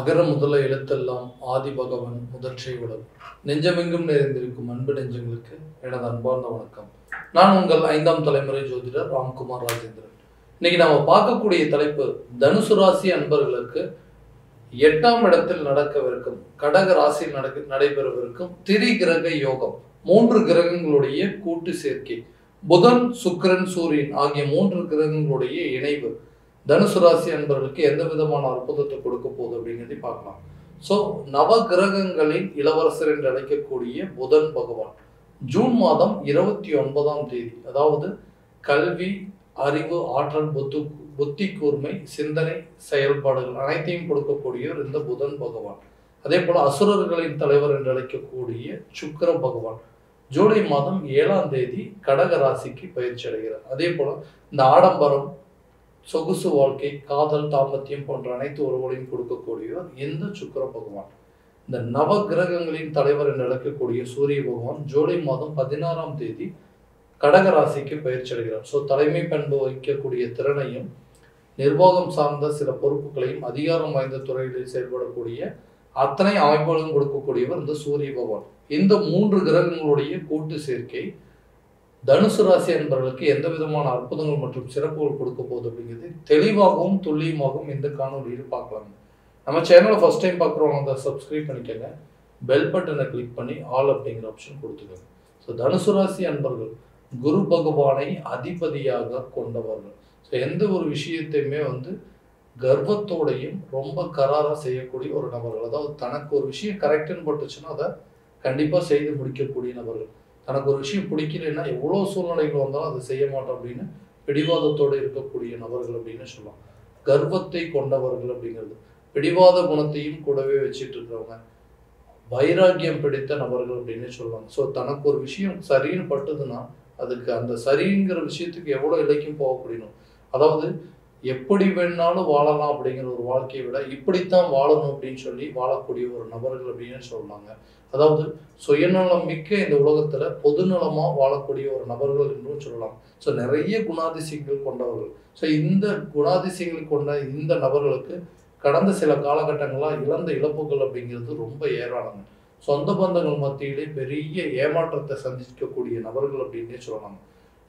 அகர முதல எழுத்தெல்லாம் ஆதி பகவன் முதற்றே உலகம். நெஞ்சமெங்கும் நிறைந்திருக்கும் அன்பு நெஞ்சங்களுக்கு எனது அன்பார்ந்த வணக்கம். நான் உங்கள் 5ஆம் தலைமுறை ஜோதிடர் ராம்குமார் ராஜேந்திரன். இன்னைக்கு நாம பார்க்கக்கூடிய தலைப்பு, தனுசு ராசி அன்பர்களுக்கு 8ஆம் இடத்தில் நடக்கவிருக்கும், கடக ராசியில் நடைபெறவிருக்கும் திரி கிரக யோகம், 3 கிரகங்களுடைய கூட்டு சேர்க்கை, புதன் சுக்கிரன் சூரியன் ஆகிய 3 கிரகங்களுடைய இணைவு தனுசு ராசி அன்பர்களுக்கு எந்த விதமான அற்புதத்தை கொடுக்க போகுது அப்படிங்கிறதை பார்க்கலாம். ஸோ நவ கிரகங்களின் இளவரசர் என்று அழைக்கக்கூடிய புதன் பகவான் ஜூன் மாதம் 29ஆம் தேதி, அதாவது கல்வி, அறிவு, ஆற்றல், புத்தி கூர்மை, சிந்தனை, செயல்பாடுகள் அனைத்தையும் கொடுக்கக்கூடியவர் இந்த புதன் பகவான். அதே போல அசுரர்களின் தலைவர் என்று அழைக்கக்கூடிய சுக்கிர பகவான் ஜூலை மாதம் 7ஆம் தேதி கடக ராசிக்கு பயிற்சி அடைகிறார். அதே போல இந்த ஆடம்பரம், சொகுசு வாழ்க்கை, காதல், தாம்பத்தியம் போன்ற அனைத்து உறவுகளையும் கொடுக்கக்கூடியவர் இந்த சுக்கிர பகவான். இந்த நவ கிரகங்களின் தலைவர் என்று அழைக்கக்கூடிய சூரிய பகவான் ஜூலை மாதம் 16ஆம் தேதி கடக ராசிக்கு பயிற்சி அடைகிறார். ஸோ தலைமை பண்பு வைக்கக்கூடிய திறனையும், நிர்வாகம் சார்ந்த சில பொறுப்புகளையும், அதிகாரம் வாய்ந்த துறைகளில் செயல்படக்கூடிய அத்தனை அமைப்புகளும் கொடுக்கக்கூடியவர் இந்த சூரிய பகவான். இந்த 3 கிரகங்களுடைய கூட்டு சேர்க்கை தனுசு ராசி என்பவர்களுக்கு எந்த விதமான அற்புதங்கள் மற்றும் சிறப்புகள் கொடுக்க போகுது அப்படிங்கிறது தெளிவாகவும் துல்லியமாகவும் இந்த காணொலியில் பார்க்கலாம். நம்ம சேனலை ஃபர்ஸ்ட் டைம் பார்க்குறவங்க அதை சப்ஸ்கிரைப் பண்ணிக்கோங்க, பெல் பட்டனை கிளிக் பண்ணி ஆல் அப்படிங்கிற ஆப்ஷன் கொடுத்துக்கோங்க. ஸோ தனுசு ராசி அன்பர்கள் குரு பகவானை அதிபதியாக கொண்டவர்கள். ஸோ எந்த ஒரு விஷயத்தையுமே கர்வத்தோடையும் ரொம்ப கராராக செய்யக்கூடிய ஒரு நபர்கள். அதாவது தனக்கு ஒரு விஷயம் கரெக்டுன்னு பட்டுச்சுன்னா அதை கண்டிப்பாக செய்து முடிக்கக்கூடிய நபர்கள். தனக்கு ஒரு விஷயம் பிடிக்கலைன்னா எவ்வளோ சூழ்நிலைகள் வந்தாலும் அதை செய்ய மாட்டோம் அப்படின்னு பிடிவாதத்தோடு இருக்கக்கூடிய நபர்கள் அப்படின்னு சொல்லலாம். கர்வத்தை கொண்டவர்கள் அப்படிங்கிறது, பிடிவாத குணத்தையும் கூடவே வச்சுட்டு இருக்கிறவங்க, வைராக்கியம் பிடித்த நபர்கள் அப்படின்னு சொல்லுவாங்க. ஸோ தனக்கு ஒரு விஷயம் சரின்னு பட்டுதுன்னா அதுக்கு அந்த சரிங்கிற விஷயத்துக்கு எவ்வளோ இலக்கியம் போகக்கூடியணும். அதாவது எப்படி வேணாலும் வாழலாம் அப்படிங்கிற ஒரு வாழ்க்கையை விட இப்படித்தான் வாழணும் அப்படின்னு சொல்லி வாழக்கூடிய ஒரு நபர்கள் அப்படின்னு சொல்லுவாங்க. அதாவது சுயநலம் மிக்க இந்த உலகத்துல பொதுநலமா வாழக்கூடிய ஒரு நபர்கள் என்றும் சொல்லலாம். ஸோ நிறைய குணாதிசயங்கள் கொண்டவர்கள். ஸோ இந்த குணாதிசயங்கள் கொண்ட இந்த நபர்களுக்கு கடந்த சில காலகட்டங்களாக இழந்த இழப்புகள் அப்படிங்கிறது ரொம்ப ஏராளங்க. சொந்த பந்தங்கள் மத்தியிலே பெரிய ஏமாற்றத்தை சந்திக்கக்கூடிய நபர்கள் அப்படின்னே சொல்லலாம்.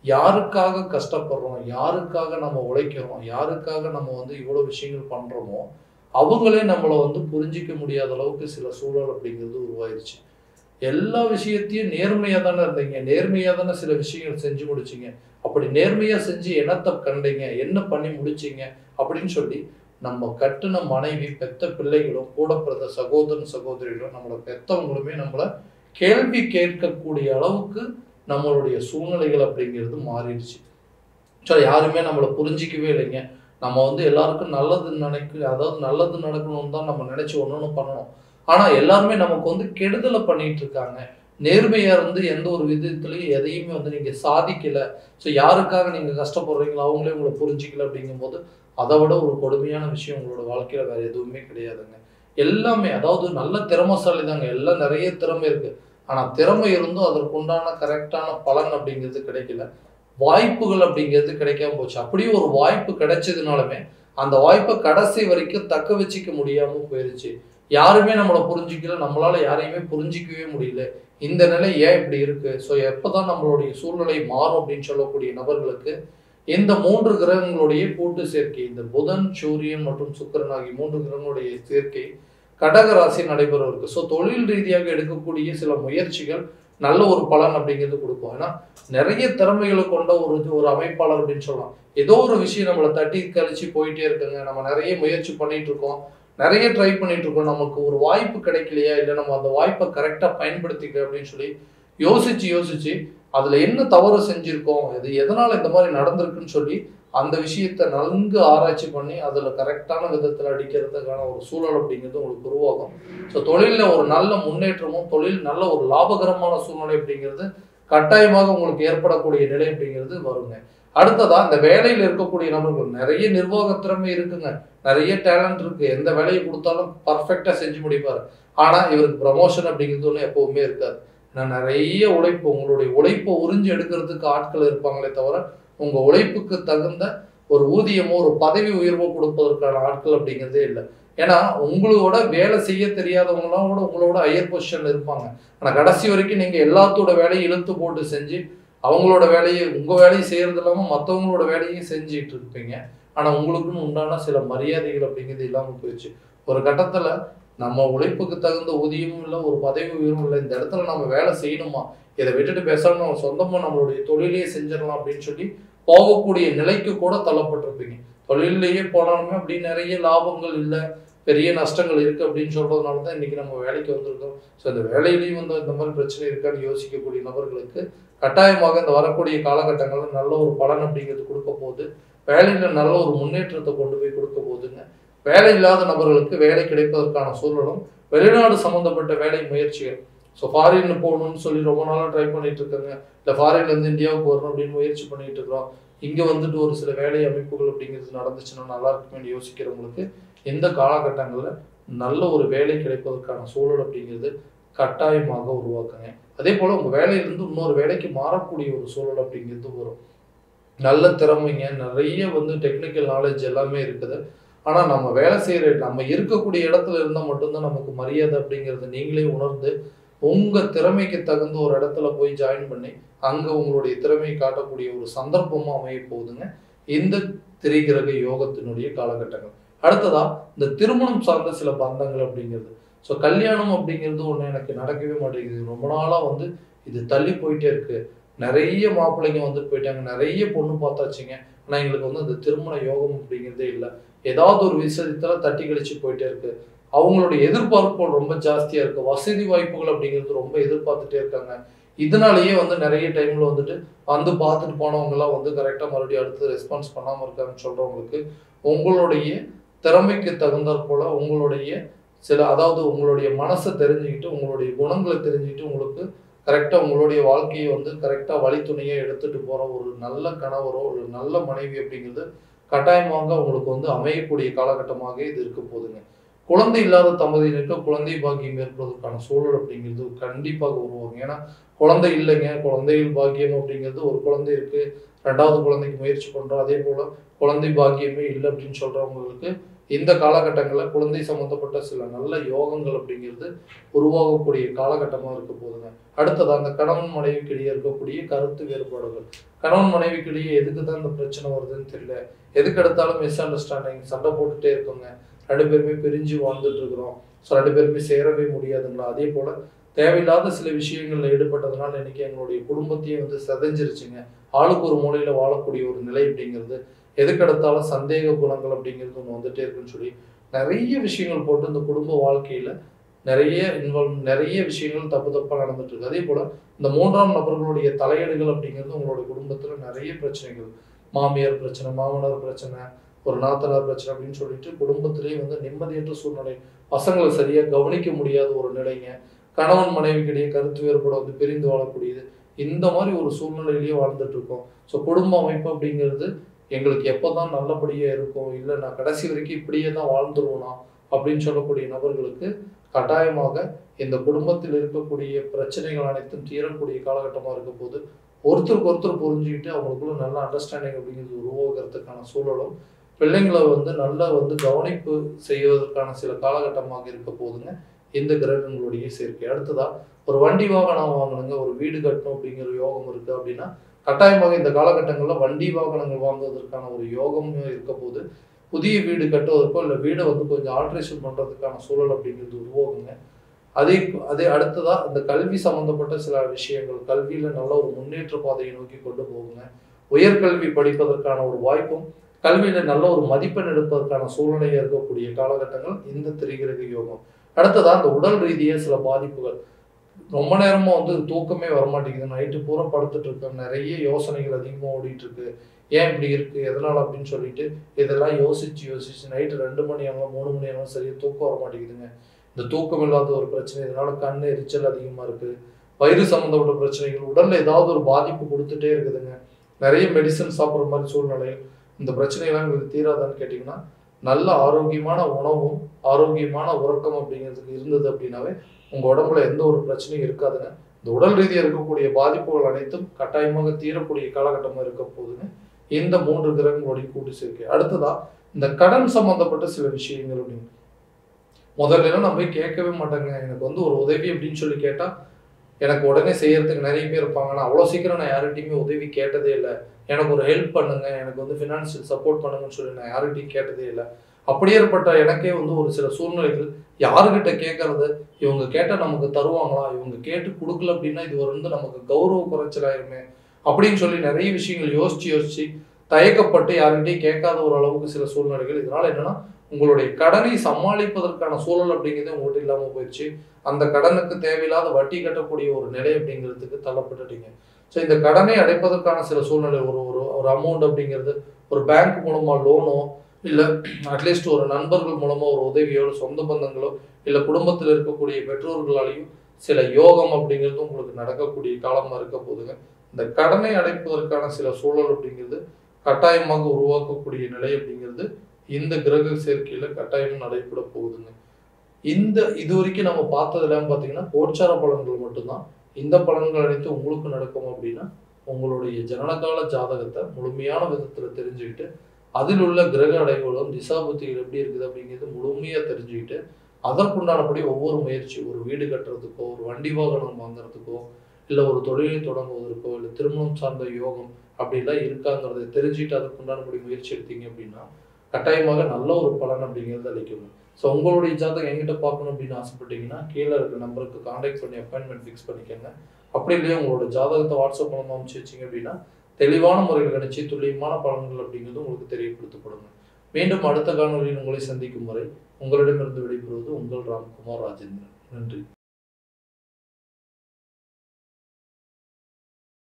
யாருக்காக கஷ்டப்படுறோம், யாருக்காக நம்ம உழைக்கிறோம், யாருக்காக நம்ம இவ்வளோ விஷயங்கள் பண்றோமோ அவங்களே நம்மளை புரிஞ்சிக்க முடியாத அளவுக்கு சில சூழல் அப்படிங்கிறது உருவாயிருச்சு. எல்லா விஷயத்தையும் நேர்மையா தானே இருந்தீங்க, நேர்மையா தானே சில விஷயங்கள் செஞ்சு முடிச்சிங்க, அப்படி நேர்மையா செஞ்சு என்னத்தை கண்டீங்க, என்ன பண்ணி முடிச்சிங்க அப்படின்னு சொல்லி நம்ம கட்டுன மனைவி, பெத்த பிள்ளைகளும், கூட பிறந்த சகோதரன் சகோதரிகளும், நம்மளை பெத்தவங்களுமே நம்மளை கேள்வி கேட்கக்கூடிய அளவுக்கு நம்மளுடைய சூழ்நிலைகள் அப்படிங்கிறது மாறிடுச்சு. ஸோ யாருமே நம்மளை புரிஞ்சிக்கவே இல்லைங்க. நம்ம எல்லாருக்கும் நல்லது அதாவது நல்லது நடக்கணும்னு தான் நம்ம நினைச்சு ஒன்று பண்ணணும். ஆனால் எல்லாருமே நமக்கு கெடுதலை பண்ணிட்டு இருக்காங்க. நேர்மையா இருந்து எந்த ஒரு விதத்துலையும் எதையுமே நீங்க சாதிக்கல. ஸோ யாருக்காக நீங்க கஷ்டப்படுறீங்களோ அவங்களே உங்களை புரிஞ்சிக்கல அப்படிங்கும்போது அதை விட ஒரு கொடுமையான விஷயம் உங்களோட வாழ்க்கையில வேற எதுவுமே கிடையாதுங்க. எல்லாமே அதாவது நல்ல திறமைசாலி தாங்க, எல்லாம் நிறைய திறமை இருக்கு. ஆனால் திறமை இருந்தும் அதற்குண்டான கரெக்டான பலன் அப்படிங்கிறது கிடைக்கல, வாய்ப்புகள் அப்படிங்கிறது கிடைக்காம போச்சு. அப்படியே ஒரு வாய்ப்பு கிடைச்சதுனாலுமே அந்த வாய்ப்பை கடைசி வரைக்கும் தக்க வச்சுக்க முடியாம போயிருச்சு. யாருமே நம்மளை புரிஞ்சிக்கல, நம்மளால யாரையுமே புரிஞ்சிக்கவே முடியல. இந்த நிலை ஏன் இப்படி இருக்கு? ஸோ எப்போதான் நம்மளுடைய சூழ்நிலை மாறும் அப்படின்னு சொல்லக்கூடிய நபர்களுக்கு இந்த 3 கிரகங்களுடைய கூட்டு சேர்க்கை, இந்த புதன், சூரியன் மற்றும் சுக்கிரன் ஆகிய 3 கிரகங்களுடைய சேர்க்கை கடக ராசி நடைபெற இருக்கு. ஸோ தொழில் ரீதியாக எடுக்கக்கூடிய சில முயற்சிகள் நல்ல ஒரு பலன் அப்படிங்கிறது கொடுக்கும். ஏன்னா நிறைய திறமைகளை கொண்ட ஒரு அமைப்பாளர் அப்படின்னு சொல்லலாம். ஏதோ ஒரு விஷயம் நம்மளை தட்டி கழிச்சு போயிட்டே இருக்குங்க, நம்ம நிறைய முயற்சி பண்ணிட்டு இருக்கோம், நிறைய ட்ரை பண்ணிட்டு இருக்கோம், நமக்கு ஒரு வாய்ப்பு கிடைக்கலையா, இல்லை நம்ம அந்த வாய்ப்பை கரெக்டாக பயன்படுத்திக்க அப்படின்னு சொல்லி யோசிச்சு அதுல என்ன தவறு செஞ்சிருக்கோம், இது எதனால இந்த மாதிரி நடந்திருக்குன்னு சொல்லி அந்த விஷயத்தை நன்கு ஆராய்ச்சி பண்ணி அதுல கரெக்டான விதத்துல அடிக்கிறதுக்கான ஒரு சூழல் அப்படிங்கிறது உங்களுக்கு உருவாகும். ஸோ தொழிலில் ஒரு நல்ல முன்னேற்றமும், தொழில் நல்ல ஒரு லாபகரமான சூழ்நிலை அப்படிங்கிறது கட்டாயமாக உங்களுக்கு ஏற்படக்கூடிய நிலை அப்படிங்கிறது வருங்க. அடுத்ததா இந்த வேலையில் இருக்கக்கூடிய நபர்கள், நிறைய நிர்வாக திறமை இருக்குங்க, நிறைய டேலண்ட் இருக்கு, எந்த வேலையை கொடுத்தாலும் பர்ஃபெக்டா செஞ்சு முடிப்பாரு. ஆனா இவருக்கு ப்ரமோஷன் அப்படிங்கிறது ஒன்று எப்பவுமே இருக்காது. ஏன்னா நிறைய உழைப்பு, உங்களுடைய உழைப்பை உறிஞ்சு எடுக்கிறதுக்கு ஆட்கள் இருப்பாங்களே தவிர உங்க உழைப்புக்கு தகுந்த ஒரு ஊதியமோ ஒரு பதவி உயர்வோ கொடுப்பதற்கான ஆட்கள் அப்படிங்கிறதே இல்லை. ஏன்னா உங்களோட வேலை செய்ய தெரியாதவங்களாம் கூட உங்களோட ஹையர் பொசிஷன்ல இருப்பாங்க. ஆனா கடைசி வரைக்கும் நீங்க எல்லாத்தோட வேலையும் இழுத்து போட்டு செஞ்சு அவங்களோட வேலையை உங்க வேலையை செய்யறது இல்லாம மற்றவங்களோட வேலையும் செஞ்சுட்டு இருப்பீங்க. ஆனா உங்களுக்குன்னு உண்டான சில மரியாதைகள் அப்படிங்கிறது இல்லாம போயிடுச்சு. ஒரு கட்டத்துல நம்ம உழைப்புக்கு தகுந்த ஊதியமும் இல்லை, ஒரு பதவி உயர்வும் இல்லை, இந்த இடத்துல நம்ம வேலை செய்யணுமா, இதை விட்டுட்டு பேசாம நம்ம சொந்தமா நம்மளுடைய தொழிலையே செஞ்சிடலாம் அப்படின்னு சொல்லி போகக்கூடிய நிலைக்கு கூட தள்ளப்பட்டிருப்பீங்க. தொழிலையே போனாலுமே அப்படி நிறைய லாபங்கள் இல்லை, பெரிய நஷ்டங்கள் இருக்கு அப்படின்னு சொல்றதுனால தான் இன்னைக்கு நம்ம வேலைக்கு வந்திருக்கோம். ஸோ இந்த வேலையிலையும் வந்து இந்த மாதிரி பிரச்சனை இருக்கான்னு யோசிக்கக்கூடிய நபர்களுக்கு கட்டாயமாக இந்த வரக்கூடிய காலகட்டங்களில் நல்ல ஒரு பலன் அப்படிங்கிறது கொடுக்க போகுது. வேலையில நல்ல ஒரு முன்னேற்றத்தை கொண்டு போய் கொடுக்க போகுதுங்க. வேலை இல்லாத நபர்களுக்கு வேலை கிடைப்பதற்கான சூழலும், வெளிநாடு சம்பந்தப்பட்ட வேலை முயற்சிகள், ஸோ ஃபாரின் போகணும்னு சொல்லி ரொம்ப நாளாக ட்ரை பண்ணிட்டு இருக்காங்க, இல்லை ஃபாரின்லேருந்து இந்தியாவுக்கு வரணும் அப்படின்னு முயற்சி பண்ணிட்டு இருக்கிறோம், இங்கே வந்துட்டு ஒரு சில வேலை அமைப்புகள் அப்படிங்கிறது நடந்துச்சுன்னா நல்லா இருக்குமே யோசிக்கிறவங்களுக்கு இந்த காலகட்டங்களில் நல்ல ஒரு வேலை கிடைப்பதற்கான சூழல் அப்படிங்கிறது கட்டாயமாக உருவாக்குங்க. அதே போல் உங்கள் வேலையிலேருந்து இன்னொரு வேலைக்கு மாறக்கூடிய ஒரு சூழல் அப்படிங்கிறது வரும். நல்ல திறமைங்க, நிறைய வந்து டெக்னிக்கல் நாலேஜ் எல்லாமே இருக்குது. ஆனால் நம்ம வேலை செய்கிற நம்ம இருக்கக்கூடிய இடத்துல இருந்தால் மட்டும்தான் நமக்கு மரியாதை அப்படிங்கிறத நீங்களே உணர்ந்து உங்கள் திறமைக்கு தகுந்த ஒரு இடத்துல போய் ஜாயின் பண்ணி அங்கே உங்களுடைய திறமையை காட்டக்கூடிய ஒரு சந்தர்ப்பமாக அமைய போகுதுங்க இந்த திரிகிரக யோகத்தினுடைய காலகட்டங்கள். அடுத்ததா இந்த திருமணம் சார்ந்த சில பந்தங்கள் அப்படிங்கிறது. ஸோ கல்யாணம் அப்படிங்கிறது ஒன்று எனக்கு நடக்கவே மாட்டேங்குது, ரொம்ப நாளாக வந்து இது தள்ளி போயிட்டே இருக்கு, நிறைய மாப்பிள்ளைங்க வந்துட்டு போயிட்டாங்க, நிறைய பொண்ணு பார்த்தாச்சுங்க, ஆனால் எங்களுக்கு வந்து அந்த திருமண யோகம் அப்படிங்கிறதே இல்லை, ஏதாவது ஒரு விஷயத்துல தட்டி கழிச்சு போயிட்டே இருக்கு, அவங்களுடைய எதிர்பார்ப்புகள் ரொம்ப ஜாஸ்தியா இருக்கு, வசதி வாய்ப்புகள் அப்படிங்கிறது ரொம்ப எதிர்பார்த்துட்டே இருக்காங்க. இதனாலேயே வந்து நிறைய டைம்ல வந்துட்டு வந்து பார்த்துட்டு போனவங்க எல்லாம் வந்து கரெக்டா மறுபடியும் அடுத்து ரெஸ்பான்ஸ் பண்ணாம இருக்காங்கன்னு சொல்றவங்களுக்கு உங்களுடைய திறமைக்கு தகுந்தாற் போல உங்களுடைய சில, அதாவது உங்களுடைய மனசை தெரிஞ்சுக்கிட்டு உங்களுடைய குணங்களை தெரிஞ்சுக்கிட்டு உங்களுக்கு கரெக்டா உங்களுடைய வாழ்க்கையை வந்து கரெக்டா வழித்துணையை எடுத்துட்டு போற ஒரு நல்ல கணவரோ ஒரு நல்ல மனைவி அப்படிங்கிறது கட்டாயமாக உங்களுக்கு வந்து அமையக்கூடிய காலகட்டமாக இது இருக்க போகுதுங்க. குழந்தை இல்லாத தம்பதியினருக்கு குழந்தை பாக்கியம் ஏற்படுவதற்கான சூழல் அப்படிங்கிறது கண்டிப்பாக உருவாகும். ஏன்னா குழந்தை இல்லைங்க, குழந்தைகள் பாக்கியம் அப்படிங்கிறது, ஒரு குழந்தை இருக்கு, ரெண்டாவது குழந்தைக்கு முயற்சி பண்றோம், அதே போல குழந்தை பாக்கியமே இல்லை அப்படின்னு சொல்றவங்களுக்கு இந்த காலகட்டங்களில் குழந்தை சம்பந்தப்பட்ட சில நல்ல யோகங்கள் அப்படிங்கிறது உருவாகக்கூடிய காலகட்டமாக இருக்க போகுதுங்க. அடுத்தது அந்த கணவன் மனைவிக்கிடையே இருக்கக்கூடிய கருத்து வேறுபாடுகள், கணவன் மனைவிக்கிடையே எதுக்கு தான் இந்த பிரச்சனை வருதுன்னு தெரியல, எதுக்கு எடுத்தாலும் மிஸ் அண்டர்ஸ்டாண்டிங், சண்டை போட்டுட்டே இருக்குங்க, ரெண்டு பேருமே பிரிஞ்சு வாழ்ந்துட்டு இருக்கிறோம், ஸோ ரெண்டு பேருமே சேரவே முடியாதுங்களா, அதே போல தேவையில்லாத சில விஷயங்கள்ல ஈடுபட்டதுனால இன்னைக்கு எங்களுடைய குடும்பத்தையே வந்து சிதைஞ்சிருச்சுங்க, ஆளுக்கு ஒரு மூலையில வாழக்கூடிய ஒரு நிலை அப்படிங்கிறது, எதுக்கெடுத்தாலும் சந்தேக குணங்கள் அப்படிங்கிறது ஒன்று வந்துட்டே இருக்குன்னு சொல்லி நிறைய விஷயங்கள் போட்டு இந்த குடும்ப வாழ்க்கையில நிறைய விஷயங்கள் தப்பா நடந்துட்டு இருக்கு. அதே போல இந்த மூன்றாம் நபர்களுடைய தலையீடுகள் அப்படிங்கிறது உங்களுடைய குடும்பத்துல நிறைய பிரச்சனைகள், மாமியார் பிரச்சனை, மாமனார் பிரச்சனை, ஒரு நாத்தனார் பிரச்சனை அப்படின்னு சொல்லிட்டு குடும்பத்திலேயே வந்து நிம்மதியற்ற சூழ்நிலை, பசங்களை சரியா கவனிக்க முடியாத ஒரு நிலைங்க, கணவன் மனைவிக்கிடையே கருத்து வேறுபாடு வந்து பிரிந்து வாழக்கூடியது, இந்த மாதிரி ஒரு சூழ்நிலையிலேயே வாழ்ந்துட்டு இருக்கோம். ஸோ குடும்ப அமைப்பு அப்படிங்கிறது எங்களுக்கு எப்போதான் நல்லபடியா இருக்கும், இல்லை நான் கடைசி வரைக்கும் இப்படியே தான் வாழ்ந்துருவோனா அப்படின்னு சொல்லக்கூடிய நபர்களுக்கு கட்டாயமாக இந்த குடும்பத்தில் இருக்கக்கூடிய பிரச்சனைகள் அனைத்தும் தீரக்கூடிய காலகட்டமாக இருக்க போது ஒருத்தருக்கு ஒருத்தர் புரிஞ்சுக்கிட்டு அவங்களுக்குள்ள நல்ல அண்டர்ஸ்டாண்டிங் அப்படிங்கிறது உருவாகிறதுக்கான சூழலும், பிள்ளைங்களை வந்து நல்லா வந்து கவனிப்பு செய்வதற்கான சில காலகட்டமாக இருக்க போதுங்க இந்த கிரகங்களுடைய சேர்க்கை. அடுத்ததா ஒரு வண்டி வாகனம் வாங்கணுங்க, ஒரு வீடு கட்டணும் அப்படிங்கிற யோகம் இருக்கு அப்படின்னா கட்டாயமாக இந்த காலகட்டங்களில் வண்டி வாகனங்கள் வாங்குவதற்கான ஒரு யோகமும் இருக்க போது, புதிய வீடு கட்டுவதற்கோ இல்லை வீடை வந்து கொஞ்சம் ஆல்ட்ரேஷன் பண்றதுக்கான சூழல் அப்படிங்கிறது உருவாகுங்க. அதே அடுத்ததா இந்த கல்வி சம்பந்தப்பட்ட சில விஷயங்கள், கல்வியில நல்ல ஒரு முன்னேற்ற பாதையை நோக்கி கொண்டு போகுங்க, உயர்கல்வி படிப்பதற்கான ஒரு வாய்ப்பும், கல்வியில நல்ல ஒரு மதிப்பெண் எடுப்பதற்கான சூழ்நிலையா இருக்கக்கூடிய காலகட்டங்கள் இந்த திரிகிரக யோகம். அடுத்ததா இந்த உடல் ரீதியாக சில பாதிப்புகள், ரொம்ப நேரமா வந்து தூக்கமே வரமாட்டேங்குது, நைட்டு பூரா படுத்துட்டு இருக்கேன், நிறைய யோசனைகள் அதிகமாக ஓடிட்டு இருக்கு, ஏன் இப்படி இருக்கு எதனால அப்படின்னு சொல்லிட்டு இதெல்லாம் யோசிச்சு நைட்டு 2 மணி ஆகும் 3 மணி ஆகும் சரியா தூக்கம் வர மாட்டேங்குதுங்க. இந்த தூக்கம் இல்லாத ஒரு பிரச்சனை, இதனால கண்ணு எரிச்சல் அதிகமா இருக்கு, வயிறு சம்பந்தப்பட்ட பிரச்சனைகள், உடல்ல ஏதாவது ஒரு பாதிப்பு கொடுத்துட்டே இருக்குதுங்க, நிறைய மெடிசன் சாப்பிட்ற மாதிரி சூழ்நிலை, இந்த பிரச்சனைகள்லாம் எங்களுக்கு தீராதான்னு கேட்டிங்கன்னா நல்ல ஆரோக்கியமான உணவும் ஆரோக்கியமான உறக்கம் அப்படிங்கிறதுக்கு இருந்தது அப்படின்னாவே உங்கள் உடம்புல எந்த ஒரு பிரச்சனையும் இருக்காதுங்க. இந்த உடல் ரீதியாக இருக்கக்கூடிய பாதிப்புகள் அனைத்தும் கட்டாயமாக தீரக்கூடிய காலகட்டமாக இருக்க போகுதுங்க இந்த 3 கிரகங்களுடைய கூட்டு சேர்க்கை. அடுத்ததா இந்த கடன் சம்பந்தப்பட்ட சில விஷயங்கள் அப்படின்னு முதல்ல எல்லாம் நான் போய் கேட்கவே மாட்டேங்க. எனக்கு வந்து ஒரு உதவி அப்படின்னு சொல்லி கேட்டா எனக்கு உடனே செய்யறதுக்கு நிறைய பேர் இருப்பாங்க. நான் அவ்வளோ சீக்கிரம் நான் யார்கிட்டையுமே உதவி கேட்டதே இல்லை. எனக்கு ஒரு ஹெல்ப் பண்ணுங்க, எனக்கு வந்து ஃபினான்ஷியல் சப்போர்ட் பண்ணுங்கன்னு சொல்லி நான் யார்கிட்டையும் கேட்டதே இல்லை. அப்படியே ஏற்பட்ட எனக்கே வந்து ஒரு சில சூழ்நிலைகள் யாருக்கிட்ட கேட்கறது, இவங்க கேட்டால் நமக்கு தருவாங்களா, இவங்க கேட்டு கொடுக்கல அப்படின்னா இது வந்து நமக்கு கௌரவ குறைச்சலாயிருமே அப்படின்னு சொல்லி நிறைய விஷயங்கள் யோசிச்சு தயக்கப்பட்டு யார்கிட்டையும் கேட்காத ஒரு அளவுக்கு சில சூழ்நிலைகள். இதனால என்னன்னா உங்களுடைய கடனை சமாளிப்பதற்கான சூழல் அப்படிங்கிறது உங்கள்கிட்ட இல்லாமல் போயிடுச்சு. அந்த கடனுக்கு தேவையில்லாத வட்டி கட்டக்கூடிய ஒரு நிலை அப்படிங்கிறதுக்கு தள்ளப்பட்டுட்டீங்க. ஸோ இந்த கடனை அடைப்பதற்கான சில சூழ்நிலை ஒரு ஒரு ஒரு அமௌண்ட் அப்படிங்கிறது ஒரு பேங்க் மூலமா லோனோ இல்லை அட்லீஸ்ட் ஒரு நண்பர்கள் மூலமா ஒரு உதவியோ சொந்த பந்தங்களோ இல்லை குடும்பத்தில் இருக்கக்கூடிய பெற்றோர்களாலையும் சில யோகம் அப்படிங்கிறது உங்களுக்கு நடக்கக்கூடிய காலமாக இருக்க போதுங்க. இந்த கடனை அடைப்பதற்கான சில சூழல் அப்படிங்கிறது கட்டாயமாக உருவாக்கக்கூடிய நிலை அப்படிங்கிறது இந்த கிரக சேர்க்கையில கட்டாயம் நடைபெற போகுதுங்க. இது வரைக்கும் நம்ம பார்த்ததெல்லாம் பார்த்தீங்கன்னா கோச்சார பலன்கள் மட்டும்தான். இந்த பலன்கள் அனைத்து உங்களுக்கு நடக்கும் அப்படின்னா உங்களுடைய ஜனனகால ஜாதகத்தை முழுமையான விதத்துல தெரிஞ்சுக்கிட்டு அதில் உள்ள கிரக அடைவுகளும் திசாபுத்திகள் எப்படி இருக்குது அப்படிங்கிறது முழுமையா தெரிஞ்சுக்கிட்டு அதற்குண்டானபடி ஒவ்வொரு முயற்சி, ஒரு வீடு கட்டுறதுக்கோ, ஒரு வண்டி வாகனம் வாங்குறதுக்கோ, இல்லை ஒரு தொழிலை தொடங்குவதற்கோ, இல்லை திருமணம் சார்ந்த யோகம் அப்படிலாம் இருக்காங்கிறத தெரிஞ்சுக்கிட்டு அதற்குண்டானபடி முயற்சி எடுத்தீங்க அப்படின்னா கட்டாயமாக நல்ல ஒரு பலன் அப்படிங்கிறது அளிக்கும். ஸோ உங்களுடைய ஜாதகம் என்கிட்ட பார்க்கணும் அப்படின்னு ஆசைப்பட்டீங்கன்னா கீழே இருக்க நம்பருக்கு கான்டாக்ட் பண்ணி அப்பாயின்மெண்ட் ஃபிக்ஸ் பண்ணிக்கோங்க. அப்படி இல்லையா உங்களோட ஜாதகத்தை வாட்ஸ்அப் மூலமாக அனுப்பிச்சு வச்சிங்க அப்படின்னா தெளிவான முறையில் கணிச்சு துல்லியமான பலன்கள் அப்படிங்கிறது உங்களுக்கு தெரியப்படுத்தப்படுங்க. மீண்டும் அடுத்த காணொலியில் உங்களை சந்திக்கும் வரை உங்களிடமிருந்து விடைபெறுவது உங்கள் ராம்குமார் ராஜேந்திரன். நன்றி.